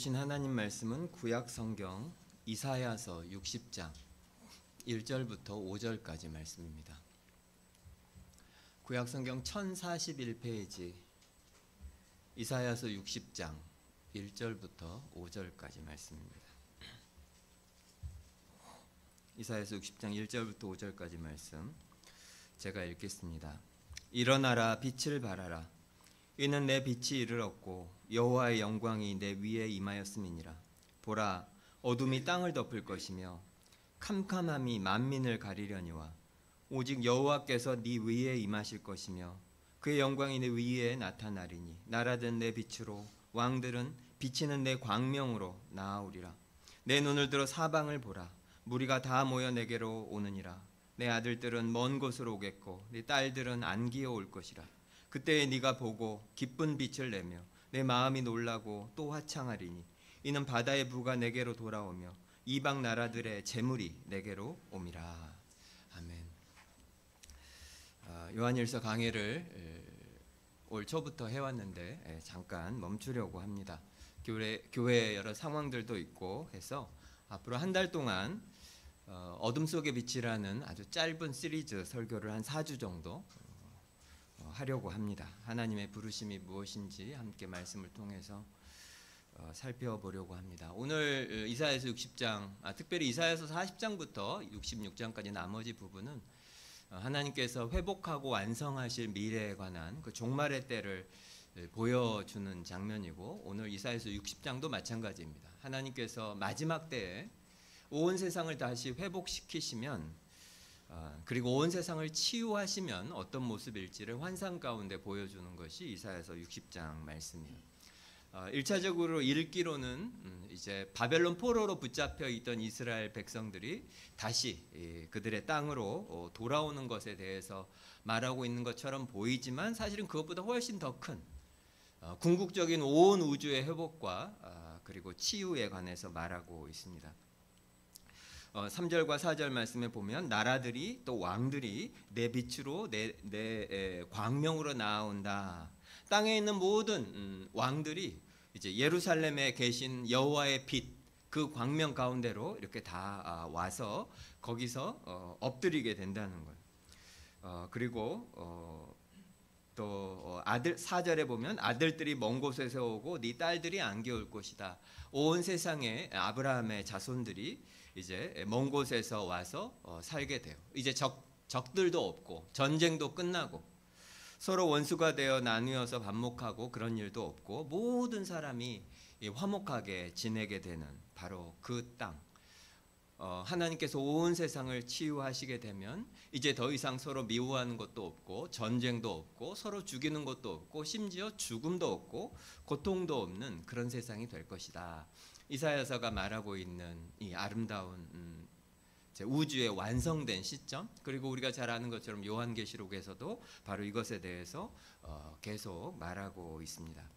주신 하나님 말씀은 구약 성경 이사야서 60장 1절부터 5절까지 말씀입니다. 구약 성경 1041페이지 이사야서 60장 1절부터 5절까지 말씀입니다. 이사야서 60장 1절부터 5절까지 말씀 제가 읽겠습니다. 일어나라, 빛을 발하라. 이는 내 빛이 이르렀고 여호와의 영광이 내 위에 임하였음이니라. 보라, 어둠이 땅을 덮을 것이며 캄캄함이 만민을 가리려니와 오직 여호와께서 네 위에 임하실 것이며 그의 영광이 내 위에 나타나리니 나라든 내 빛으로 왕들은 비치는 내 광명으로 나아오리라. 내 눈을 들어 사방을 보라. 무리가 다 모여 내게로 오느니라. 내 아들들은 먼 곳으로 오겠고 내 딸들은 안기어 올 것이라. 그때에 네가 보고 기쁜 빛을 내며 내 마음이 놀라고 또 화창하리니 이는 바다의 부가 내게로 돌아오며 이방 나라들의 재물이 내게로 옴이라. 아멘. 요한일서 강해를 올 초부터 해왔는데 잠깐 멈추려고 합니다. 교회 여러 상황들도 있고 해서 앞으로 한 달 동안 어둠 속의 빛이라는 아주 짧은 시리즈 설교를 한 4주 정도 하려고 합니다. 하나님의 부르심이 무엇인지 함께 말씀을 통해서 살펴보려고 합니다. 오늘 이사야서 60장, 특별히 이사야서 40장부터 66장까지 나머지 부분은 하나님께서 회복하고 완성하실 미래에 관한 그 종말의 때를 보여주는 장면이고, 오늘 이사야서 60장도 마찬가지입니다. 하나님께서 마지막 때에 온 세상을 다시 회복시키시면, 그리고 온 세상을 치유하시면 어떤 모습일지를 환상 가운데 보여주는 것이 이사야서 60장 말씀이에요. 1차적으로 읽기로는 이제 바벨론 포로로 붙잡혀 있던 이스라엘 백성들이 다시 그들의 땅으로 돌아오는 것에 대해서 말하고 있는 것처럼 보이지만, 사실은 그것보다 훨씬 더 큰 궁극적인 온 우주의 회복과 그리고 치유에 관해서 말하고 있습니다. 3절과 4절 말씀에 보면 나라들이 또 왕들이 내 빛으로 내 광명으로 나아온다. 땅에 있는 모든 왕들이 이제 예루살렘에 계신 여호와의 빛, 그 광명 가운데로 이렇게 다 와서 거기서 엎드리게 된다는 거예요. 그리고 또 4절에 보면 아들들이 먼 곳에서 오고 네 딸들이 안겨올 것이다. 온 세상에 아브라함의 자손들이 이제 먼 곳에서 와서 살게 돼요. 이제 적들도 없고 전쟁도 끝나고 서로 원수가 되어 나누어서 반목하고 그런 일도 없고 모든 사람이 화목하게 지내게 되는 바로 그 땅. 하나님께서 온 세상을 치유하시게 되면 이제 더 이상 서로 미워하는 것도 없고 전쟁도 없고 서로 죽이는 것도 없고 심지어 죽음도 없고 고통도 없는 그런 세상이 될 것이다. 이사야서가 말하고 있는 이 아름다운 우주의 완성된 시점, 그리고 우리가 잘 아는 것처럼 요한계시록에서도 바로 이것에 대해서 계속 말하고 있습니다.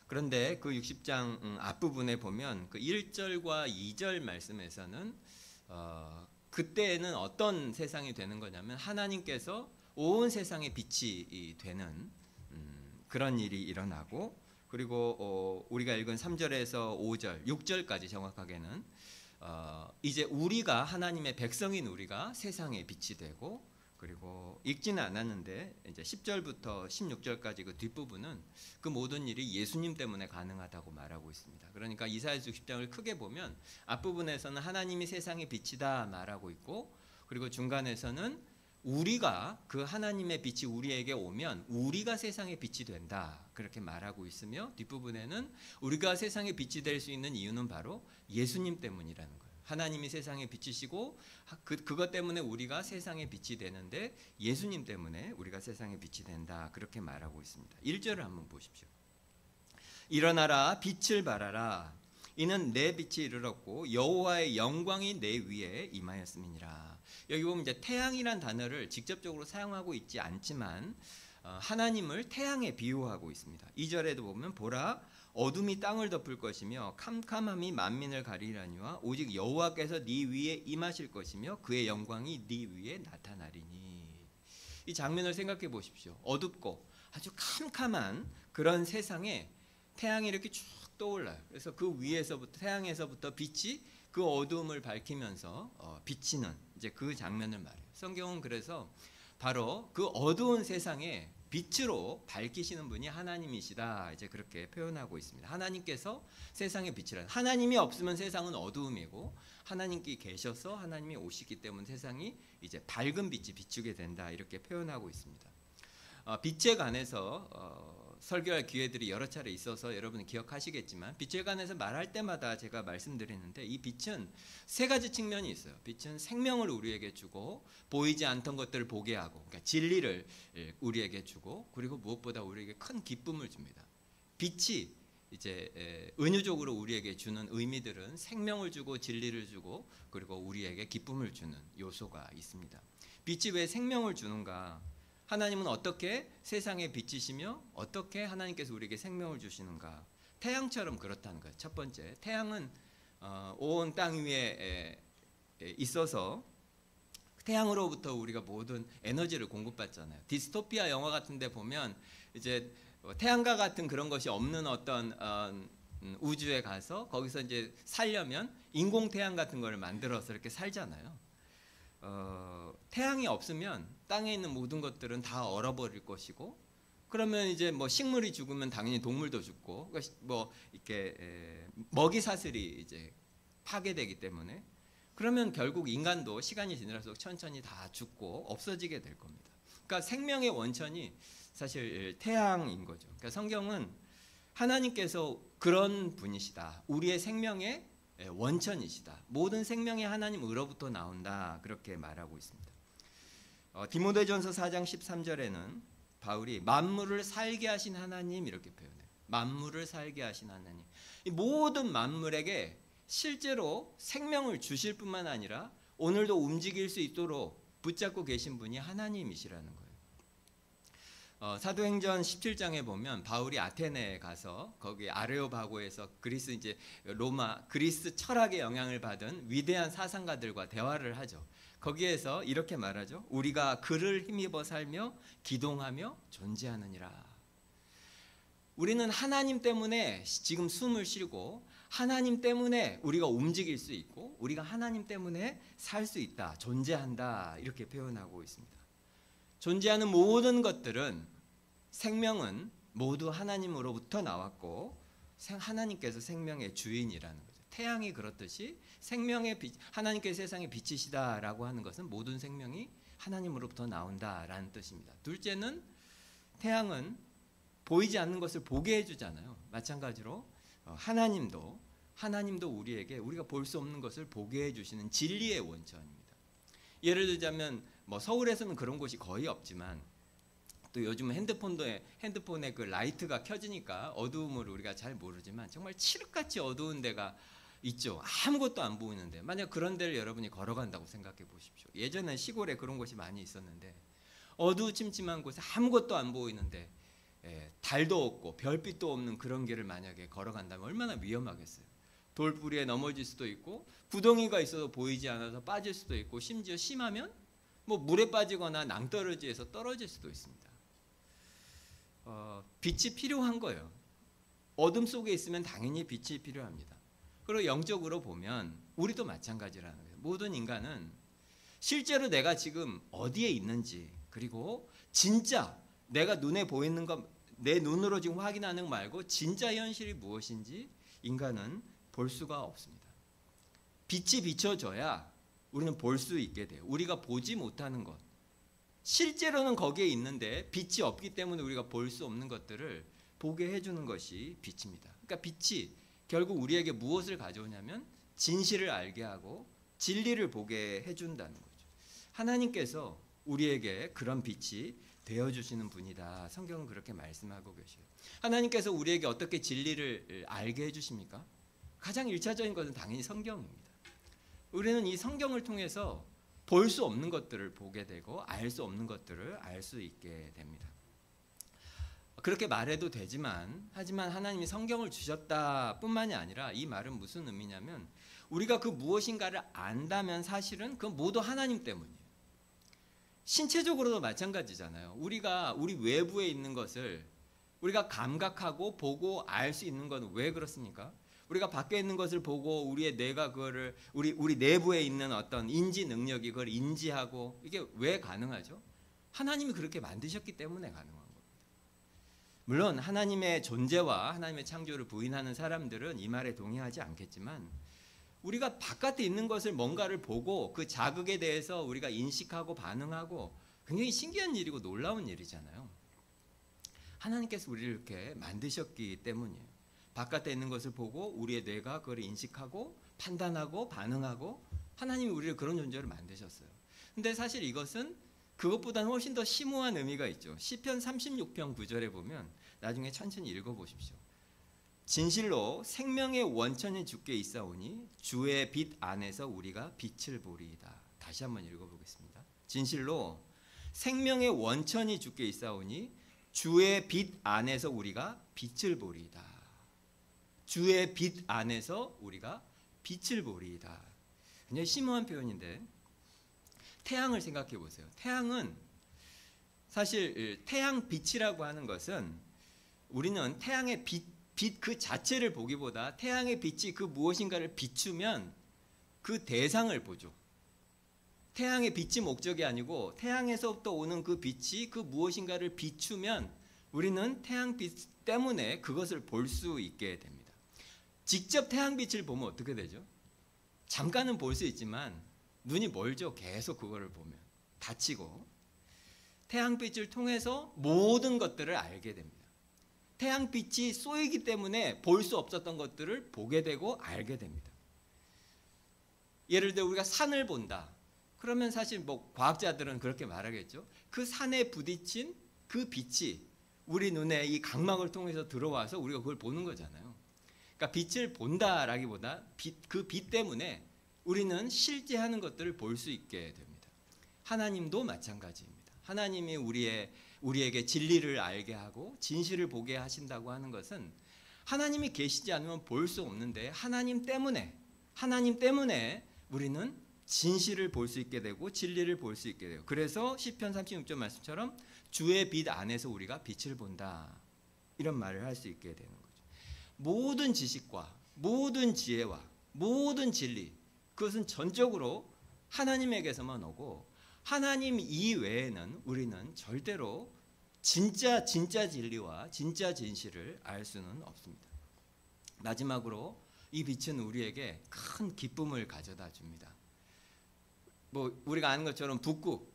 그런데 그 60장 앞부분에 보면 그 1절과 2절 말씀에서는 그때에는 어떤 세상이 되는 거냐면 하나님께서 온 세상의 빛이 되는 그런 일이 일어나고, 그리고 우리가 읽은 3절에서 5절, 6절까지 정확하게는 이제 우리가 하나님의 백성인 우리가 세상의 빛이 되고, 그리고 읽지는 않았는데 이제 10절부터 16절까지 그 뒷부분은 그 모든 일이 예수님 때문에 가능하다고 말하고 있습니다. 그러니까 이사야서 60장을 크게 보면 앞부분에서는 하나님이 세상의 빛이다 말하고 있고, 그리고 중간에서는 우리가 그 하나님의 빛이 우리에게 오면 우리가 세상의 빛이 된다 그렇게 말하고 있으며, 뒷부분에는 우리가 세상의 빛이 될 수 있는 이유는 바로 예수님 때문이라는 거예요. 하나님이 세상의 빛이시고 그것 때문에 우리가 세상의 빛이 되는데 예수님 때문에 우리가 세상의 빛이 된다 그렇게 말하고 있습니다. 1절을 한번 보십시오. 일어나라, 빛을 발하라. 이는 내 빛이 이르렀고 여호와의 영광이 내 위에 임하였음이니라. 여기 보면 이제 태양이란 단어를 직접적으로 사용하고 있지 않지만 하나님을 태양에 비유하고 있습니다. 2절에도 보면 보라, 어둠이 땅을 덮을 것이며 캄캄함이 만민을 가리려니와 오직 여호와께서 네 위에 임하실 것이며 그의 영광이 네 위에 나타나리니. 이 장면을 생각해 보십시오. 어둡고 아주 캄캄한 그런 세상에 태양이 이렇게 쭉 툭 떠올라요. 그래서 그 위에서부터 태양에서부터 빛이 그 어두움을 밝히면서 비치는 이제 그 장면을 말해요. 성경은 그래서 바로 그 어두운 세상에 빛으로 밝히시는 분이 하나님이시다. 이제 그렇게 표현하고 있습니다. 하나님께서 세상의 빛이라. 하나님이 없으면 세상은 어두움이고 하나님께 계셔서 하나님이 오시기 때문에 세상이 이제 밝은 빛이 비추게 된다. 이렇게 표현하고 있습니다. 빛에 관해서 설교할 기회들이 여러 차례 있어서 여러분은 기억하시겠지만 빛에 관해서 말할 때마다 제가 말씀드리는데 이 빛은 세 가지 측면이 있어요. 빛은 생명을 우리에게 주고 보이지 않던 것들을 보게 하고 그러니까 진리를 우리에게 주고 그리고 무엇보다 우리에게 큰 기쁨을 줍니다. 빛이 이제 은유적으로 우리에게 주는 의미들은 생명을 주고 진리를 주고 그리고 우리에게 기쁨을 주는 요소가 있습니다. 빛이 왜 생명을 주는가? 하나님은 어떻게 세상에 빛이시며 어떻게 하나님께서 우리에게 생명을 주시는가? 태양처럼 그렇다는 거예요. 첫 번째, 태양은 온 땅 위에 있어서 태양으로부터 우리가 모든 에너지를 공급받잖아요. 디스토피아 영화 같은 데 보면 이제 태양과 같은 그런 것이 없는 어떤 우주에 가서 거기서 이제 살려면 인공 태양 같은 걸 만들어서 이렇게 살잖아요. 태양이 없으면 땅에 있는 모든 것들은 다 얼어버릴 것이고 그러면 이제 뭐 식물이 죽으면 당연히 동물도 죽고 뭐 이렇게 먹이 사슬이 이제 파괴되기 때문에 그러면 결국 인간도 시간이 지날수록 천천히 다 죽고 없어지게 될 겁니다. 그러니까 생명의 원천이 사실 태양인 거죠. 그러니까 성경은 하나님께서 그런 분이시다. 우리의 생명의 원천이시다. 모든 생명이 하나님으로부터 나온다. 그렇게 말하고 있습니다. 디모데전서 4장 13절에는 바울이 만물을 살게 하신 하나님 이렇게 표현해요. 만물을 살게 하신 하나님. 이 모든 만물에게 실제로 생명을 주실 뿐만 아니라 오늘도 움직일 수 있도록 붙잡고 계신 분이 하나님이시라는 거예요. 사도행전 17장에 보면 바울이 아테네에 가서 거기 아레오바고에서 그리스 이제 로마 그리스 철학의 영향을 받은 위대한 사상가들과 대화를 하죠. 거기에서 이렇게 말하죠. 우리가 그를 힘입어 살며 기동하며 존재하느니라. 우리는 하나님 때문에 지금 숨을 쉬고 하나님 때문에 우리가 움직일 수 있고 우리가 하나님 때문에 살 수 있다. 존재한다. 이렇게 표현하고 있습니다. 존재하는 모든 것들은 생명은 모두 하나님으로부터 나왔고 하나님께서 생명의 주인이라는 거죠. 태양이 그렇듯이 생명의 빛, 하나님께서 세상에 빛이시다라고 하는 것은 모든 생명이 하나님으로부터 나온다라는 뜻입니다. 둘째는 태양은 보이지 않는 것을 보게 해주잖아요. 마찬가지로 하나님도 우리에게 우리가 볼 수 없는 것을 보게 해주시는 진리의 원천입니다. 예를 들자면 뭐 서울에서는 그런 곳이 거의 없지만 또 요즘 핸드폰에 그 라이트가 켜지니까 어두움을 우리가 잘 모르지만 정말 칠흑같이 어두운 데가 있죠. 아무것도 안 보이는데 만약 그런 데를 여러분이 걸어간다고 생각해 보십시오. 예전에 시골에 그런 곳이 많이 있었는데 어두침침한 곳에 아무것도 안 보이는데 달도 없고 별빛도 없는 그런 길을 만약에 걸어간다면 얼마나 위험하겠어요. 돌뿌리에 넘어질 수도 있고 구덩이가 있어서 보이지 않아서 빠질 수도 있고 심지어 심하면 뭐 물에 빠지거나 낭떠러지에서 떨어질 수도 있습니다. 빛이 필요한 거예요. 어둠 속에 있으면 당연히 빛이 필요합니다. 그리고 영적으로 보면 우리도 마찬가지라는 거예요. 모든 인간은 실제로 내가 지금 어디에 있는지 그리고 진짜 내가 눈에 보이는 것 내 눈으로 지금 확인하는 거 말고 진짜 현실이 무엇인지 인간은 볼 수가 없습니다. 빛이 비춰져야 우리는 볼 수 있게 돼요. 우리가 보지 못하는 것 실제로는 거기에 있는데 빛이 없기 때문에 우리가 볼 수 없는 것들을 보게 해주는 것이 빛입니다. 그러니까 빛이 결국 우리에게 무엇을 가져오냐면 진실을 알게 하고 진리를 보게 해준다는 거죠. 하나님께서 우리에게 그런 빛이 되어주시는 분이다. 성경은 그렇게 말씀하고 계세요. 하나님께서 우리에게 어떻게 진리를 알게 해주십니까? 가장 1차적인 것은 당연히 성경입니다. 우리는 이 성경을 통해서 볼 수 없는 것들을 보게 되고 알 수 없는 것들을 알 수 있게 됩니다. 그렇게 말해도 되지만 하지만 하나님이 성경을 주셨다 뿐만이 아니라 이 말은 무슨 의미냐면 우리가 그 무엇인가를 안다면 사실은 그건 모두 하나님 때문이에요. 신체적으로도 마찬가지잖아요. 우리 외부에 있는 것을 우리가 감각하고 보고 알 수 있는 건 왜 그렇습니까? 우리가 밖에 있는 것을 보고 우리의 뇌가 그거를 우리 내부에 있는 어떤 인지 능력이 그걸 인지하고 이게 왜 가능하죠? 하나님이 그렇게 만드셨기 때문에 가능한 겁니다. 물론 하나님의 존재와 하나님의 창조를 부인하는 사람들은 이 말에 동의하지 않겠지만 우리가 바깥에 있는 것을 뭔가를 보고 그 자극에 대해서 우리가 인식하고 반응하고 굉장히 신기한 일이고 놀라운 일이잖아요. 하나님께서 우리를 이렇게 만드셨기 때문이에요. 바깥에 있는 것을 보고 우리의 뇌가 그걸 인식하고 판단하고 반응하고 하나님이 우리를 그런 존재로 만드셨어요. 근데 사실 이것은 그것보다는 훨씬 더 심오한 의미가 있죠. 시편 36편 9절에 보면 나중에 천천히 읽어보십시오. 진실로 생명의 원천이 주께 있사오니 주의 빛 안에서 우리가 빛을 보리이다. 다시 한번 읽어보겠습니다. 진실로 생명의 원천이 주께 있사오니 주의 빛 안에서 우리가 빛을 보리이다. 주의 빛 안에서 우리가 빛을 보리이다. 굉장히 심오한 표현인데 태양을 생각해 보세요. 태양은 사실 태양 빛이라고 하는 것은 우리는 태양의 빛 그 자체를 보기보다 태양의 빛이 그 무엇인가를 비추면 그 대상을 보죠. 태양의 빛이 목적이 아니고 태양에서부터 오는 그 빛이 그 무엇인가를 비추면 우리는 태양빛 때문에 그것을 볼 수 있게 됩니다. 직접 태양빛을 보면 어떻게 되죠? 잠깐은 볼 수 있지만 눈이 멀죠. 계속 그거를 보면 다치고 태양빛을 통해서 모든 것들을 알게 됩니다. 태양빛이 쏘이기 때문에 볼 수 없었던 것들을 보게 되고 알게 됩니다. 예를 들어 우리가 산을 본다. 그러면 사실 뭐 과학자들은 그렇게 말하겠죠. 그 산에 부딪힌 그 빛이 우리 눈에 이 각막을 통해서 들어와서 우리가 그걸 보는 거잖아요. 그러니까 빛을 본다라기보다 그 빛 때문에 우리는 실제 하는 것들을 볼 수 있게 됩니다. 하나님도 마찬가지입니다. 하나님이 우리에게 진리를 알게 하고 진실을 보게 하신다고 하는 것은 하나님이 계시지 않으면 볼 수 없는데 하나님 때문에 우리는 진실을 볼 수 있게 되고 진리를 볼 수 있게 돼요. 그래서 시편 36절 말씀처럼 주의 빛 안에서 우리가 빛을 본다. 이런 말을 할 수 있게 되는 거죠. 모든 지식과 모든 지혜와 모든 진리 그것은 전적으로 하나님에게서만 오고 하나님 이외에는 우리는 절대로 진짜 진리와 진짜 진실을 알 수는 없습니다. 마지막으로 이 빛은 우리에게 큰 기쁨을 가져다 줍니다. 뭐 우리가 아는 것처럼 북극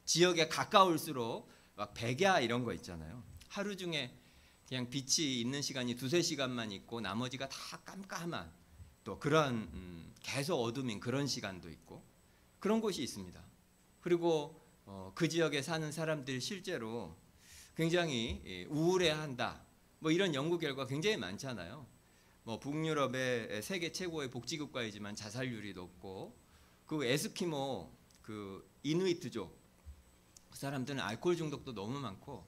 지역에 가까울수록 막 백야 이런 거 있잖아요. 하루 중에 그냥 빛이 있는 시간이 2-3시간만 있고 나머지가 다 깜깜한 또 그런 계속 어둠인 그런 시간도 있고 그런 곳이 있습니다. 그리고 그 지역에 사는 사람들이 실제로 굉장히 우울해한다. 뭐 이런 연구 결과 굉장히 많잖아요. 뭐 북유럽의 세계 최고의 복지국가이지만 자살률이 높고 그 에스키모 그 이누이트족 그 사람들은 알코올 중독도 너무 많고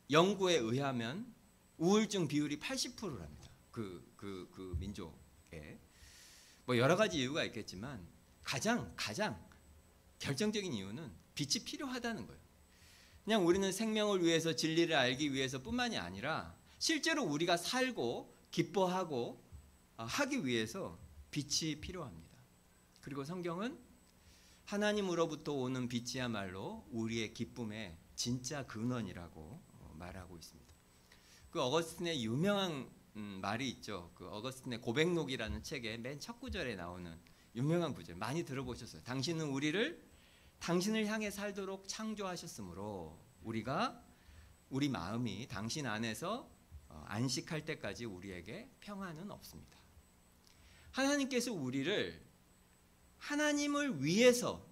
연구에 의하면 우울증 비율이 80%랍니다. 그 민족에 뭐 여러 가지 이유가 있겠지만 가장 결정적인 이유는 빛이 필요하다는 거예요. 그냥 우리는 생명을 위해서 진리를 알기 위해서뿐만이 아니라 실제로 우리가 살고 기뻐하고 하기 위해서 빛이 필요합니다. 그리고 성경은 하나님으로부터 오는 빛이야말로 우리의 기쁨의 진짜 근원이라고 말하고 있습니다. 그 어거스틴의 유명한 말이 있죠. 그 어거스틴의 고백록이라는 책의 맨 첫 구절에 나오는 유명한 구절 많이 들어보셨어요. 당신은 당신을 향해 살도록 창조하셨으므로 우리 마음이 당신 안에서 안식할 때까지 우리에게 평안은 없습니다. 하나님께서 우리를 하나님을 위해서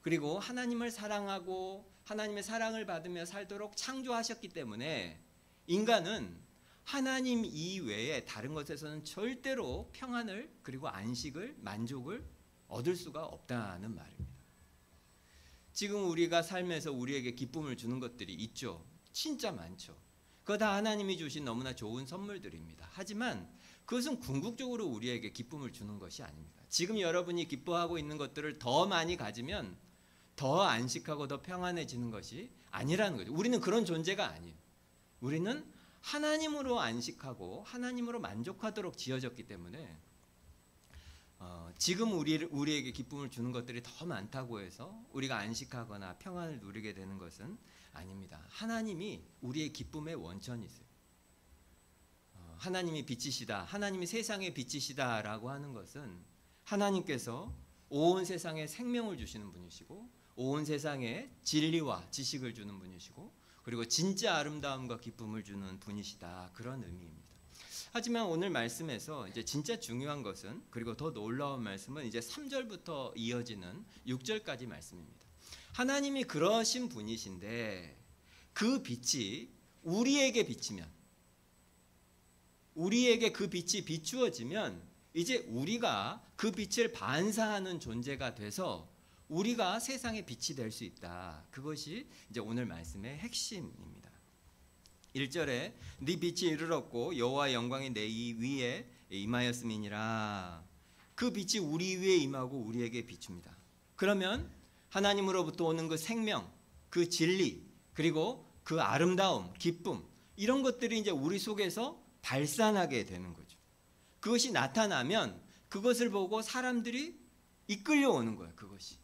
그리고 하나님을 사랑하고 하나님의 사랑을 받으며 살도록 창조하셨기 때문에 인간은 하나님 이외에 다른 것에서는 절대로 평안을 그리고 안식을 만족을 얻을 수가 없다는 말입니다. 지금 우리가 삶에서 우리에게 기쁨을 주는 것들이 있죠. 진짜 많죠. 그거 다 하나님이 주신 너무나 좋은 선물들입니다. 하지만 그것은 궁극적으로 우리에게 기쁨을 주는 것이 아닙니다. 지금 여러분이 기뻐하고 있는 것들을 더 많이 가지면 더 안식하고 더 평안해지는 것이 아니라는 거죠. 우리는 그런 존재가 아니에요. 우리는 하나님으로 안식하고 하나님으로 만족하도록 지어졌기 때문에 지금 우리에게 기쁨을 주는 것들이 더 많다고 해서 우리가 안식하거나 평안을 누리게 되는 것은 아닙니다. 하나님이 우리의 기쁨의 원천이세요. 하나님이 빛이시다, 하나님이 세상의 빛이시다라고 하는 것은 하나님께서 온 세상에 생명을 주시는 분이시고 온 세상에 진리와 지식을 주는 분이시고 그리고 진짜 아름다움과 기쁨을 주는 분이시다, 그런 의미입니다. 하지만 오늘 말씀에서 이제 진짜 중요한 것은, 그리고 더 놀라운 말씀은 이제 3절부터 이어지는 6절까지 말씀입니다. 하나님이 그러신 분이신데 그 빛이 우리에게 비치면, 우리에게 그 빛이 비추어지면 이제 우리가 그 빛을 반사하는 존재가 돼서 우리가 세상의 빛이 될 수 있다. 그것이 이제 오늘 말씀의 핵심입니다. 1절에 네 빛이 이르렀고 여호와의 영광이 내 위에 임하였음이니라. 그 빛이 우리 위에 임하고 우리에게 비춥니다. 그러면 하나님으로부터 오는 그 생명, 그 진리, 그리고 그 아름다움, 기쁨, 이런 것들이 이제 우리 속에서 발산하게 되는 거죠. 그것이 나타나면 그것을 보고 사람들이 이끌려오는 거예요. 그것이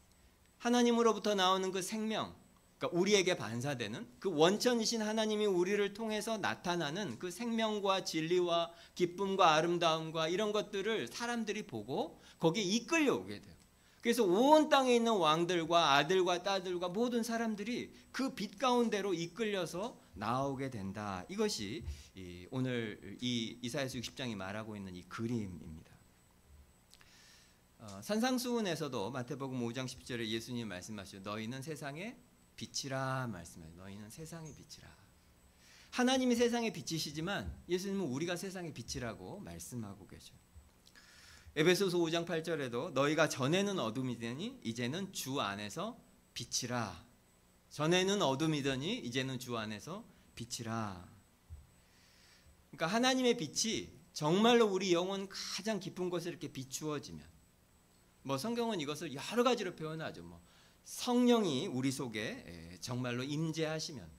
하나님으로부터 나오는 그 생명, 그러니까 우리에게 반사되는 그 원천이신 하나님이 우리를 통해서 나타나는 그 생명과 진리와 기쁨과 아름다움과 이런 것들을 사람들이 보고 거기에 이끌려오게 돼요. 그래서 온 땅에 있는 왕들과 아들과 딸들과 모든 사람들이 그 빛 가운데로 이끌려서 나오게 된다. 이것이 오늘 이 이사야서 60장이 말하고 있는 이 그림입니다. 산상수훈에서도 마태복음 5장 10절에 예수님이 말씀하시죠. 너희는 세상의 빛이라 말씀해요. 너희는 세상의 빛이라. 하나님이 세상의 빛이시지만 예수님은 우리가 세상의 빛이라고 말씀하고 계셔요. 에베소서 5장 8절에도 너희가 전에는 어둠이더니 이제는 주 안에서 빛이라. 전에는 어둠이더니 이제는 주 안에서 빛이라. 그러니까 하나님의 빛이 정말로 우리 영혼 가장 깊은 곳에 이렇게 비추어지면, 뭐 성경은 이것을 여러 가지로 표현하죠. 뭐 성령이 우리 속에 정말로 임재하시면,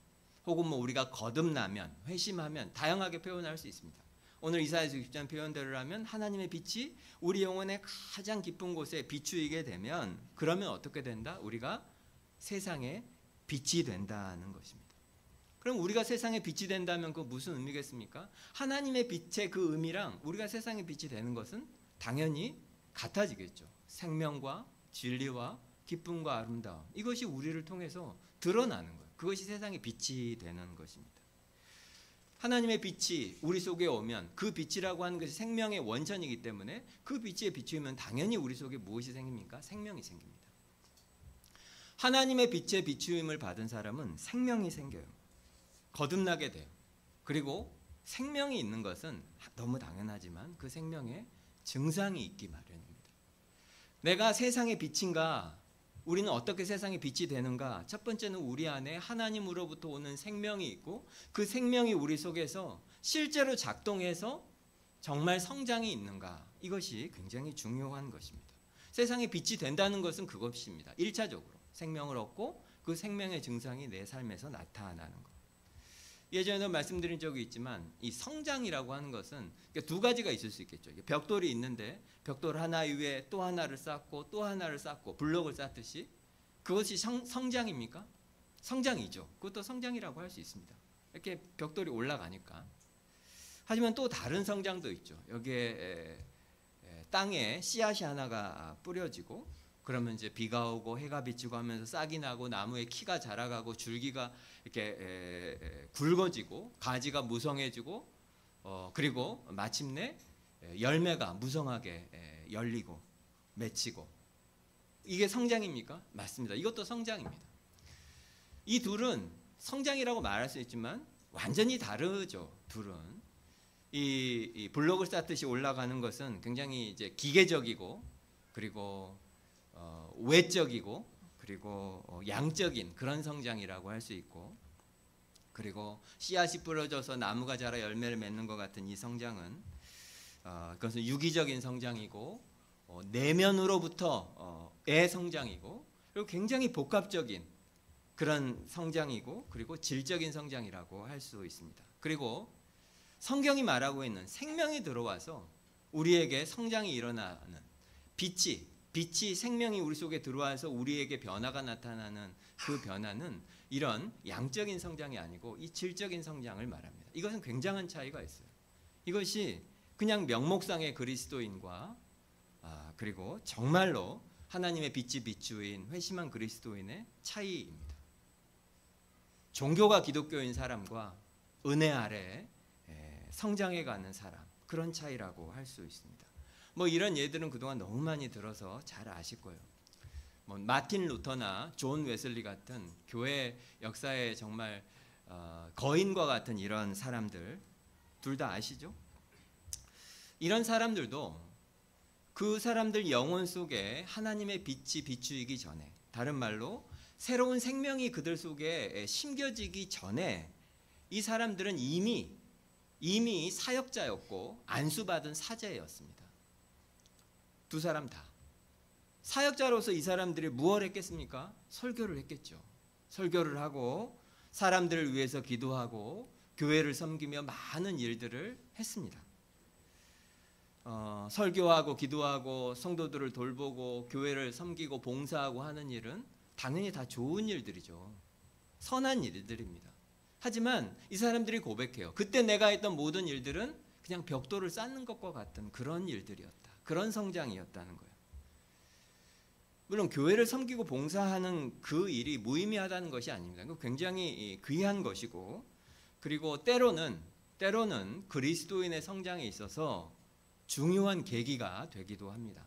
혹은 뭐 우리가 거듭나면, 회심하면 다양하게 표현할 수 있습니다. 오늘 이사야서 60장 표현대로라면 하나님의 빛이 우리 영혼의 가장 깊은 곳에 비추이게 되면, 그러면 어떻게 된다? 우리가 세상의 빛이 된다는 것입니다. 그럼 우리가 세상의 빛이 된다면 그 무슨 의미겠습니까? 하나님의 빛의 그 의미랑 우리가 세상의 빛이 되는 것은 당연히 같아지겠죠. 생명과 진리와 기쁨과 아름다움, 이것이 우리를 통해서 드러나는 거예요. 그것이 세상의 빛이 되는 것입니다. 하나님의 빛이 우리 속에 오면 그 빛이라고 하는 것이 생명의 원천이기 때문에 그 빛에 비추면 당연히 우리 속에 무엇이 생깁니까? 생명이 생깁니다. 하나님의 빛에 비추임을 받은 사람은 생명이 생겨요. 거듭나게 돼요. 그리고 생명이 있는 것은 너무 당연하지만 그 생명에 증상이 있기 마련입니다. 내가 세상의 빛인가? 우리는 어떻게 세상의 빛이 되는가? 첫 번째는 우리 안에 하나님으로부터 오는 생명이 있고 그 생명이 우리 속에서 실제로 작동해서 정말 성장이 있는가? 이것이 굉장히 중요한 것입니다. 세상의 빛이 된다는 것은 그것입니다. 1차적으로 생명을 얻고 그 생명의 증상이 내 삶에서 나타나는 것. 예전에도 말씀드린 적이 있지만 이 성장이라고 하는 것은 두 가지가 있을 수 있겠죠. 벽돌이 있는데 벽돌 하나 위에 또 하나를 쌓고 또 하나를 쌓고 블록을 쌓듯이 그것이 성장입니까? 성장이죠. 그것도 성장이라고 할 수 있습니다. 이렇게 벽돌이 올라가니까. 하지만 또 다른 성장도 있죠. 여기에 땅에 씨앗이 하나가 뿌려지고 그러면 이제 비가 오고 해가 비치고 하면서 싹이 나고 나무에 키가 자라가고 줄기가 이렇게 굵어지고 가지가 무성해지고 그리고 마침내 열매가 무성하게 열리고 맺히고, 이게 성장입니까? 맞습니다. 이것도 성장입니다. 이 둘은 성장이라고 말할 수 있지만 완전히 다르죠. 둘은 이 블록을 쌓듯이 올라가는 것은 굉장히 이제 기계적이고 그리고 외적이고 그리고 양적인 그런 성장이라고 할 수 있고, 그리고 씨앗이 뿌려져서 나무가 자라 열매를 맺는 것 같은 이 성장은 그것은 유기적인 성장이고 내면으로부터의 성장이고, 그리고 굉장히 복합적인 그런 성장이고 그리고 질적인 성장이라고 할 수 있습니다. 그리고 성경이 말하고 있는 생명이 들어와서 우리에게 성장이 일어나는 빛이 생명이 우리 속에 들어와서 우리에게 변화가 나타나는 그 변화는 이런 양적인 성장이 아니고 이 질적인 성장을 말합니다. 이것은 굉장한 차이가 있어요. 이것이 그냥 명목상의 그리스도인과 그리고 정말로 하나님의 빛이 비추인 회심한 그리스도인의 차이입니다. 종교가 기독교인 사람과 은혜 아래 성장해가는 사람, 그런 차이라고 할 수 있습니다. 뭐 이런 예들은 그동안 너무 많이 들어서 잘 아실 거예요. 뭐 마틴 루터나 존 웨슬리 같은 교회 역사에 정말 거인과 같은 이런 사람들 둘 다 아시죠? 이런 사람들도 그 사람들 영혼 속에 하나님의 빛이 비추이기 전에, 다른 말로 새로운 생명이 그들 속에 심겨지기 전에 이 사람들은 이미 사역자였고 안수받은 사제였습니다. 두 사람 다. 사역자로서 이 사람들이 무엇을 했겠습니까? 설교를 했겠죠. 설교를 하고 사람들을 위해서 기도하고 교회를 섬기며 많은 일들을 했습니다. 설교하고 기도하고 성도들을 돌보고 교회를 섬기고 봉사하고 하는 일은 당연히 다 좋은 일들이죠. 선한 일들입니다. 하지만 이 사람들이 고백해요. 그때 내가 했던 모든 일들은 그냥 벽돌을 쌓는 것과 같은 그런 일들이었다. 그런 성장이었다는 거예요. 물론 교회를 섬기고 봉사하는 그 일이 무의미하다는 것이 아닙니다. 굉장히 귀한 것이고, 그리고 때로는 그리스도인의 성장에 있어서 중요한 계기가 되기도 합니다.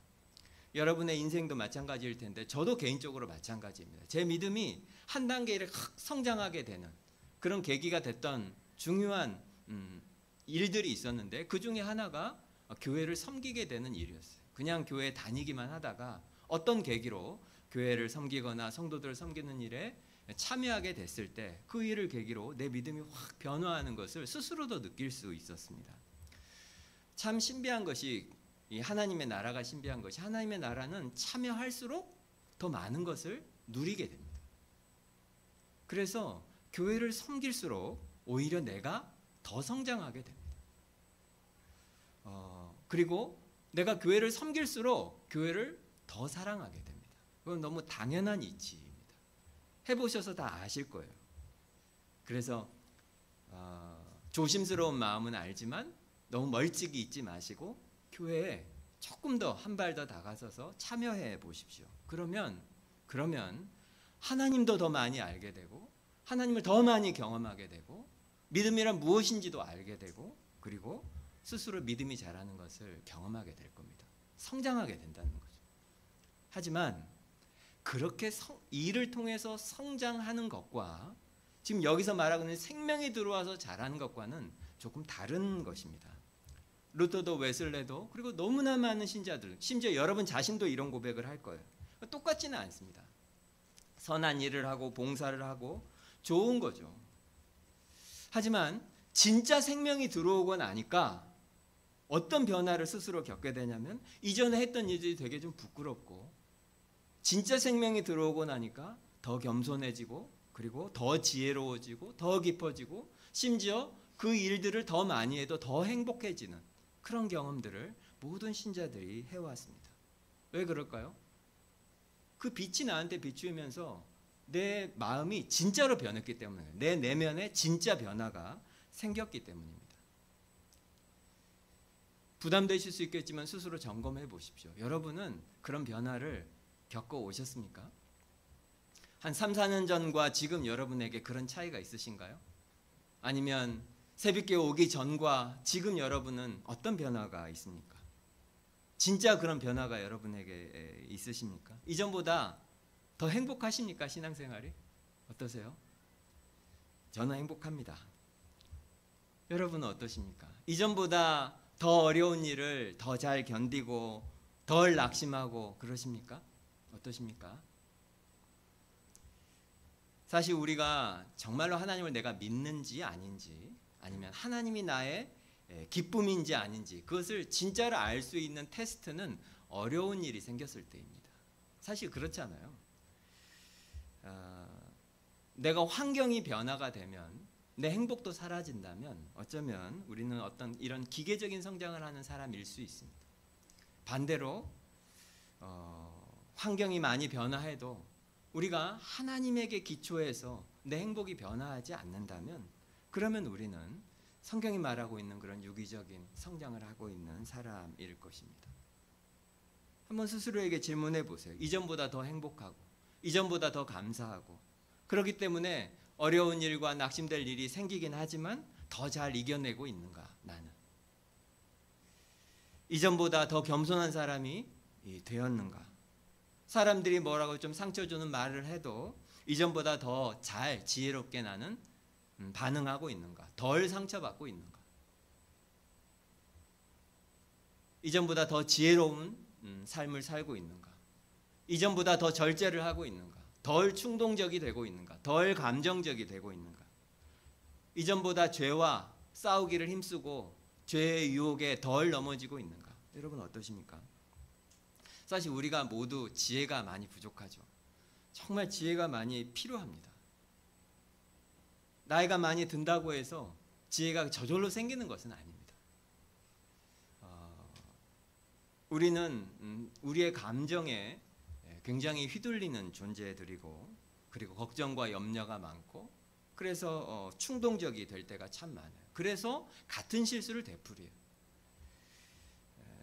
여러분의 인생도 마찬가지일 텐데 저도 개인적으로 마찬가지입니다. 제 믿음이 한 단계를 성장하게 되는 그런 계기가 됐던 중요한 일들이 있었는데, 그 중에 하나가 교회를 섬기게 되는 일이었어요. 그냥 교회 다니기만 하다가 어떤 계기로 교회를 섬기거나 성도들을 섬기는 일에 참여하게 됐을 때 그 일을 계기로 내 믿음이 확 변화하는 것을 스스로도 느낄 수 있었습니다. 참 신비한 것이, 이 하나님의 나라가 신비한 것이, 하나님의 나라는 참여할수록 더 많은 것을 누리게 됩니다. 그래서 교회를 섬길수록 오히려 내가 더 성장하게 됩니다. 그리고 내가 교회를 섬길수록 교회를 더 사랑하게 됩니다. 그건 너무 당연한 이치입니다. 해보셔서 다 아실 거예요. 그래서 조심스러운 마음은 알지만 너무 멀찍이 있지 마시고 교회에 조금 더 한 발 더 다가서서 참여해 보십시오. 그러면 하나님도 더 많이 알게 되고 하나님을 더 많이 경험하게 되고 믿음이란 무엇인지도 알게 되고, 그리고 스스로 믿음이 자라는 것을 경험하게 될 겁니다. 성장하게 된다는 거죠. 하지만 그렇게 일을 통해서 성장하는 것과 지금 여기서 말하고 있는 생명이 들어와서 자라는 것과는 조금 다른 것입니다. 루터도 웨슬레도 그리고 너무나 많은 신자들, 심지어 여러분 자신도 이런 고백을 할 거예요. 똑같지는 않습니다. 선한 일을 하고 봉사를 하고 좋은 거죠. 하지만 진짜 생명이 들어오고 나니까 어떤 변화를 스스로 겪게 되냐면, 이전에 했던 일들이 되게 좀 부끄럽고, 진짜 생명이 들어오고 나니까 더 겸손해지고, 그리고 더 지혜로워지고, 더 깊어지고, 심지어 그 일들을 더 많이 해도 더 행복해지는 그런 경험들을 모든 신자들이 해왔습니다. 왜 그럴까요? 그 빛이 나한테 비추면서 내 마음이 진짜로 변했기 때문에, 내 내면에 진짜 변화가 생겼기 때문입니다. 부담되실 수 있겠지만 스스로 점검해 보십시오. 여러분은 그런 변화를 겪어오셨습니까? 한 3, 4년 전과 지금 여러분에게 그런 차이가 있으신가요? 아니면 새벽기에 오기 전과 지금 여러분은 어떤 변화가 있습니까? 진짜 그런 변화가 여러분에게 있으십니까? 이전보다 더 행복하십니까? 신앙생활이? 어떠세요? 저는 행복합니다. 여러분은 어떠십니까? 이전보다 더 어려운 일을 더 잘 견디고 덜 낙심하고 그러십니까? 어떠십니까? 사실 우리가 정말로 하나님을 내가 믿는지 아닌지, 아니면 하나님이 나의 기쁨인지 아닌지, 그것을 진짜로 알 수 있는 테스트는 어려운 일이 생겼을 때입니다. 사실 그렇지 않아요? 내가 환경이 변화가 되면 내 행복도 사라진다면 어쩌면 우리는 어떤 이런 기계적인 성장을 하는 사람일 수 있습니다. 반대로 환경이 많이 변화해도 우리가 하나님에게 기초해서 내 행복이 변화하지 않는다면 그러면 우리는 성경이 말하고 있는 그런 유기적인 성장을 하고 있는 사람일 것입니다. 한번 스스로에게 질문해 보세요. 이전보다 더 행복하고 이전보다 더 감사하고 그렇기 때문에 어려운 일과 낙심될 일이 생기긴 하지만 더 잘 이겨내고 있는가 나는. 이전보다 더 겸손한 사람이 되었는가. 사람들이 뭐라고 좀 상처 주는 말을 해도 이전보다 더 잘 지혜롭게 나는 반응하고 있는가. 덜 상처받고 있는가. 이전보다 더 지혜로운 삶을 살고 있는가. 이전보다 더 절제를 하고 있는가. 덜 충동적이 되고 있는가. 덜 감정적이 되고 있는가. 이전보다 죄와 싸우기를 힘쓰고 죄의 유혹에 덜 넘어지고 있는가. 여러분 어떠십니까? 사실 우리가 모두 지혜가 많이 부족하죠. 정말 지혜가 많이 필요합니다. 나이가 많이 든다고 해서 지혜가 저절로 생기는 것은 아닙니다. 우리는 우리의 감정에 굉장히 휘둘리는 존재들이고 그리고 걱정과 염려가 많고 그래서 충동적이 될 때가 참 많아요. 그래서 같은 실수를 되풀이해요.